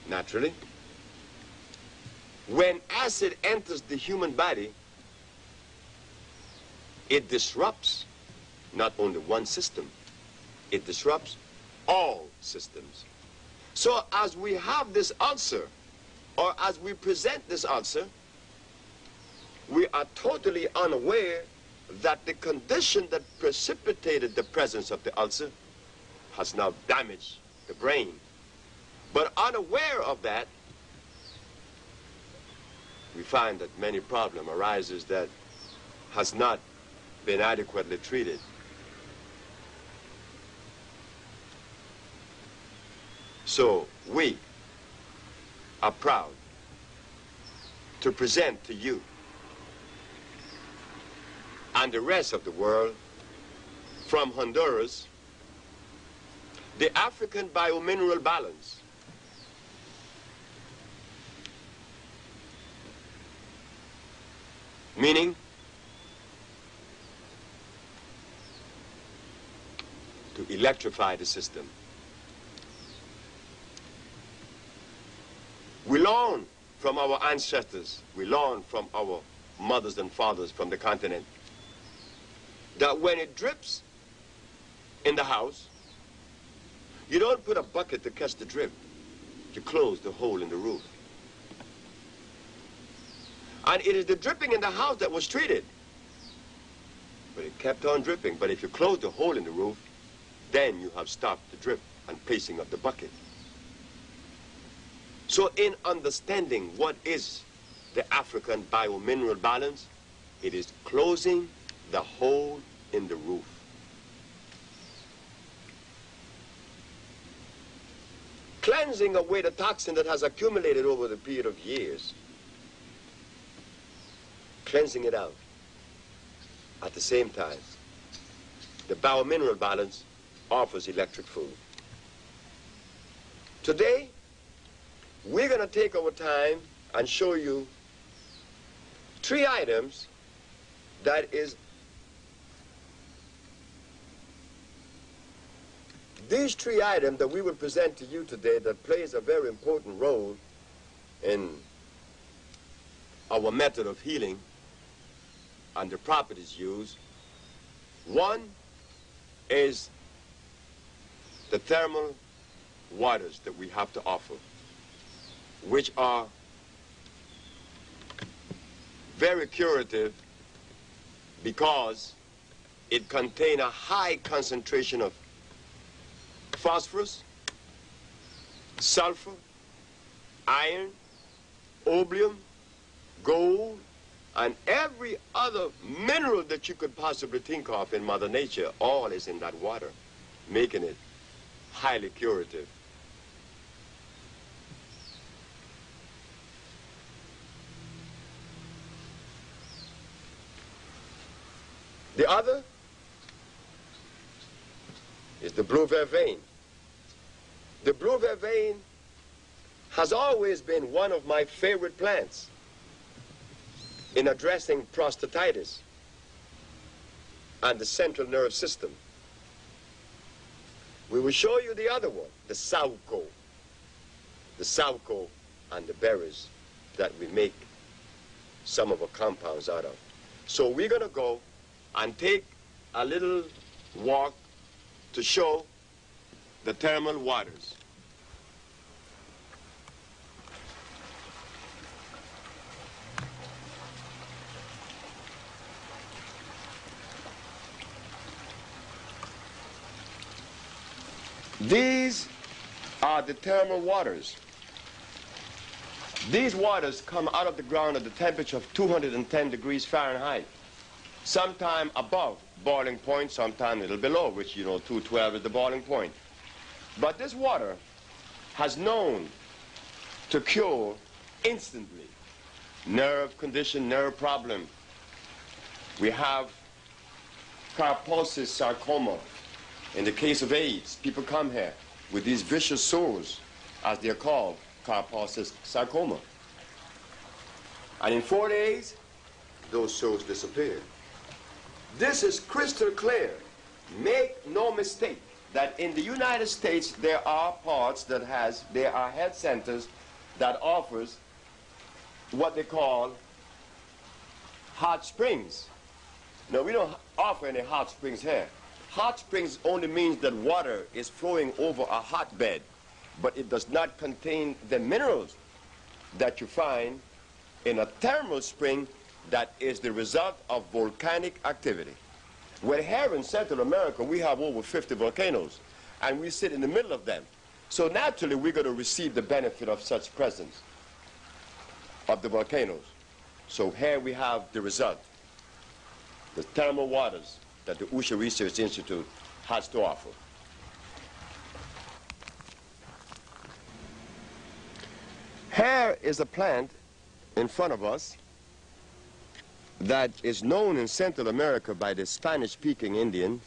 naturally. When acid enters the human body, it disrupts not only one system, it disrupts all systems. So as we have this ulcer, or as we present this ulcer, we are totally unaware that the condition that precipitated the presence of the ulcer has now damaged the brain. But unaware of that, we find that many problem arises that has not been adequately treated. So we are proud to present to you and the rest of the world from Honduras the African biomineral balance. Meaning to electrify the system. We learn from our ancestors, we learn from our mothers and fathers from the continent, that when it drips in the house, you don't put a bucket to catch the drip. You close the hole in the roof. And it is the dripping in the house that was treated. But it kept on dripping. But if you close the hole in the roof, then you have stopped the drip and placing of the bucket. So in understanding what is the African biomineral balance, it is closing the hole in the roof. Cleansing away the toxin that has accumulated over the period of years. Cleansing it out. At the same time, the biomineral balance offers electric food. Today, we're going to take our time and show you 3 items that is these 3 items that we will present to you today that plays a very important role in our method of healing and the properties used. One is the thermal waters that we have to offer, which are very curative because it contains a high concentration of phosphorus, sulfur, iron, oblium, gold, and every other mineral that you could possibly think of in Mother Nature. All is in that water, making it highly curative. The other is the blue vervain. The blue vervain has always been one of my favorite plants in addressing prostatitis and the central nerve system. We will show you the other one, the sauco. The sauco and the berries that we make some of our compounds out of. So we're going to go and take a little walk to show the thermal waters. These are the thermal waters. These waters come out of the ground at the temperature of 210 degrees Fahrenheit. Sometime above boiling point, sometime a little below, which, you know, 212 is the boiling point. But this water has known to cure instantly nerve condition, nerve problem. We have carposis sarcoma. In the case of AIDS, people come here with these vicious sores, as they're called, carposis sarcoma. And in 4 days, those sores disappear. This is crystal clear. Make no mistake. that in the United States there are parts that there are health centers that offers what they call hot springs. No, we don't offer any hot springs here. Hot springs only means that water is flowing over a hotbed, but it does not contain the minerals that you find in a thermal spring that is the result of volcanic activity. Well, here in Central America, we have over 50 volcanoes, and we sit in the middle of them. So naturally, we're going to receive the benefit of such presence of the volcanoes. So here we have the result, the thermal waters that the Usha Research Institute has to offer. Here is a plant in front of us that is known in Central America by the Spanish-speaking Indians.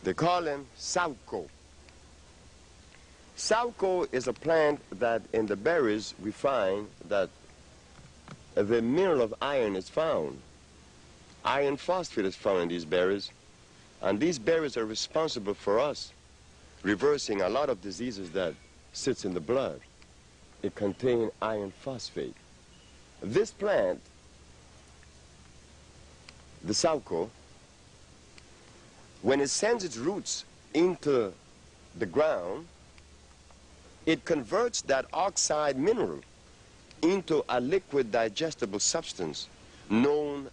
They call them sauco. Sauco is a plant that in the berries we find that the mineral of iron is found. Iron phosphate is found in these berries, and these berries are responsible for us reversing a lot of diseases that sits in the blood. It contains iron phosphate. This plant, the sauco, when it sends its roots into the ground, it converts that oxide mineral into a liquid digestible substance known,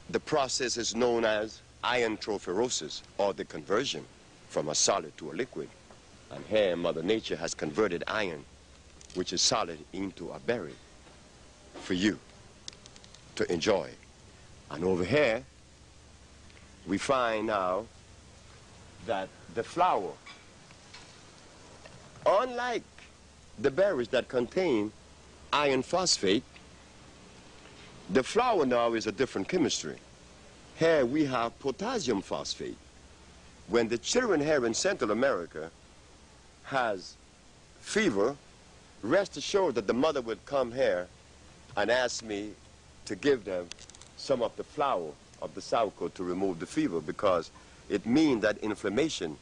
the process is known as iontrophoresis, or the conversion from a solid to a liquid. And here Mother Nature has converted iron, which is solid, into a berry for you to enjoy. And over here, we find now that the flower, unlike the berries that contain iron phosphate, the flower now is a different chemistry. Here we have potassium phosphate. When the children here in Central America has fever, rest assured that the mother would come here and ask me to give them some of the flower of the sauco to remove the fever, because it means that inflammation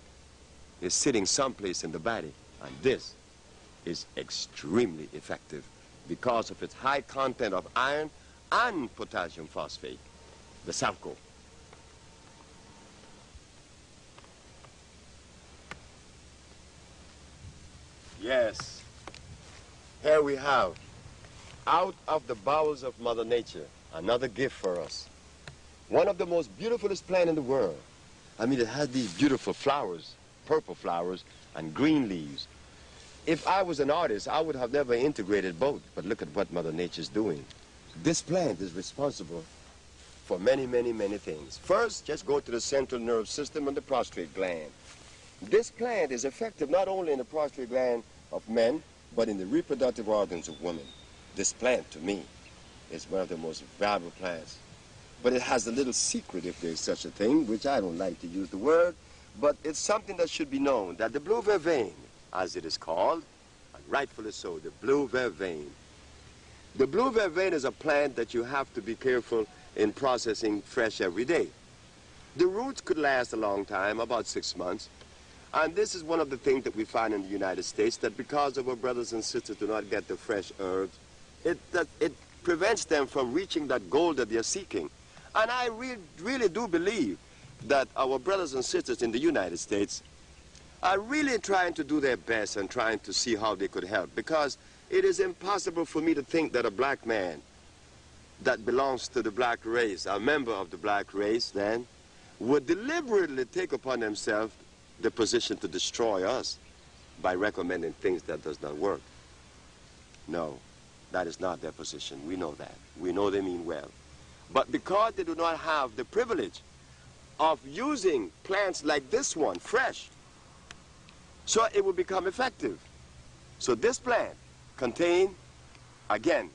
is sitting someplace in the body. And this is extremely effective because of its high content of iron and potassium phosphate, the sauco. Yes, here we have, out of the bowels of Mother Nature, another gift for us. One of the most beautifulest plants in the world. I mean, it has these beautiful flowers, purple flowers, and green leaves. If I was an artist, I would have never integrated both, but look at what Mother Nature's doing. This plant is responsible for many, many, many things. First, just go to the central nervous system and the prostate gland. This plant is effective not only in the prostate gland of men, but in the reproductive organs of women. This plant, to me, is one of the most valuable plants. But it has a little secret, if there's such a thing, which I don't like to use the word, but it's something that should be known, that the blue vervain, as it is called, and rightfully so, the blue vervain. The blue vervain is a plant that you have to be careful in processing fresh every day. The roots could last a long time, about 6 months. And this is one of the things that we find in the United States, that because our brothers and sisters do not get the fresh herbs, it prevents them from reaching that goal that they're seeking. And I really do believe that our brothers and sisters in the United States are really trying to do their best and trying to see how they could help, because it is impossible for me to think that a black man that belongs to the black race, a member of the black race then, would deliberately take upon themselves the position to destroy us by recommending things that does not work. No, that is not their position. We know that. We know they mean well. But because they do not have the privilege of using plants like this one, fresh, so it will become effective. So this plant contains, again,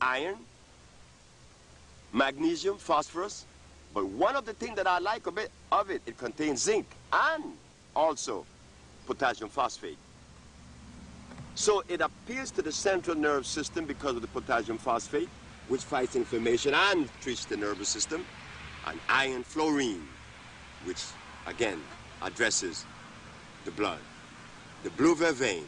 iron, magnesium, phosphorus, but one of the things that I like a bit of it, it contains zinc and also potassium phosphate. So it appeals to the central nervous system because of the potassium phosphate, which fights inflammation and treats the nervous system, and iron fluorine, which again addresses the blood, the blue vervain.